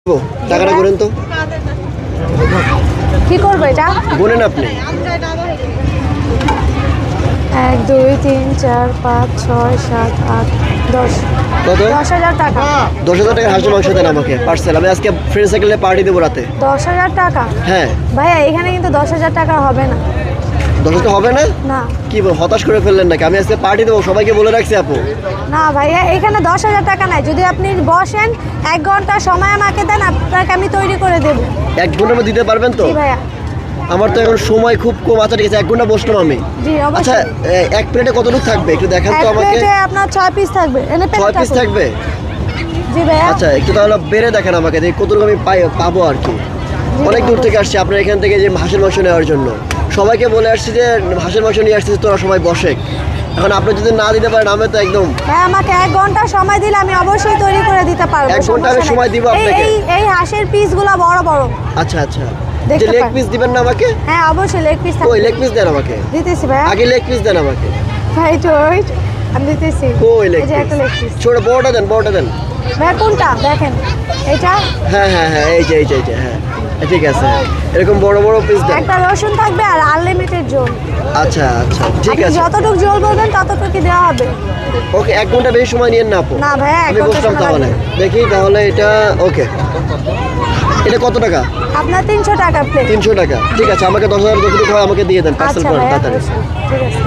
টাকাটা করেন তো। কি করবো এটা? বলেন আপনি। 1 2 3 4 5 6 7 8 10 কত? 10,000 টাকা। 10,000 টাকা হাঁসের মাংস দেন আমাকে পার্সেল। আমি আজকে ফ্রেন্ড সার্কেলে পার্টি দেবো রাতে। 10,000 টাকা? হ্যাঁ। ভাইয়া এখানে কিন্তু 10,000 টাকা হবে না। 10,000 হবে না? না কি হতাশ করে ফেললেন নাকি? আমি আজকে পার্টি দেবো, সবাইকে বলে রাখছি আপু। না ভাইয়া এখানে 10,000 টাকা নাই। যদি আপনি বসেন 1 ঘন্টা সময় আমাকে দেন, আপনাকে আমি তৈরি করে দেবো। 1 ঘন্টার মধ্যে দিতে পারবেন তো? জি ভাইয়া। আমার তো এখন সময় খুব কম। আচ্ছা ঠিক আছে, 1 ঘন্টা বসলাম আমি। জি আচ্ছা, অবশ্যই। 1 প্লেটে কতটুকু থাকবে একটু দেখান তো এক আমাকে। প্লেটে আপনার 6 পিস থাকবে। এনে 6 পিস থাকবে? জি ভাইয়া। আচ্ছা একটু তাহলে বেড়ে দেখেন আমাকে, দেখি কতটুকু আমি পাবো আর কি। অনেক দূর থেকে আসছি আপনার এখান থেকে যে হাঁসের মাংস নেওয়ার জন্য। সবাইকে বলে আসছি যে হাঁসের মাংস নিয়ে আসছি, তোরা সবাই বসে। এখন আপনি যদি না দিতে পারেন আমি তো একদম। ভাই আমাকে 1 ঘন্টা সময় দিলে আমি অবশ্যই তৈরি করে দিতে পারবো। 1 ঘন্টা আমি সময় দিব আপনাকে। এই হাঁসের পিসগুলো বড় বড়। আচ্ছা আচ্ছা, দেখতে যে লেগ পারেন। পিস দিবেন না আমাকে? হ্যাঁ অবশ্যই লেগ পিস ওই থাকবে। লেগ পিস দেন আমাকে। দিতেছি ভাই। আগে লেগ পিস দেন আমাকে। ভাই তো ওয়েট, আমি দিতেছি। ওই লেগ এই যে একটা লেগ পিস পিস। ছোট বড়টা দেন, বড়টা দেন। ভাই কোনটা দেখেন? এটা? হ্যাঁ হ্যাঁ হ্যাঁ, এই যে হ্যাঁ ঠিক আছে। এরকম বড় বড় পিস দেন। একটা রসুন থাকবে আর আনলিমিটেড ঝোল। আচ্ছা আচ্ছা ঠিক আপনি আছে। যতটুকু ঝোল বলবেন ততটুকু দেওয়া হবে। ওকে, 1 ঘন্টা বেশি সময় নিয়েন না আপু। না ভাই, 1 আমি ঘন্টা বসলাম সময় তাহলে। লাগবে। দেখি তাহলে এটা ওকে। এটা কত টাকা? আপনার 300 টাকা প্লেট। 300 টাকা। ঠিক আছে, আমাকে 10,000 যতটুকু হয় আমাকে দিয়ে দেন, পার্সেল আচ্ছা করেন ভাই তাড়াতাড়ি। ঠিক আছে।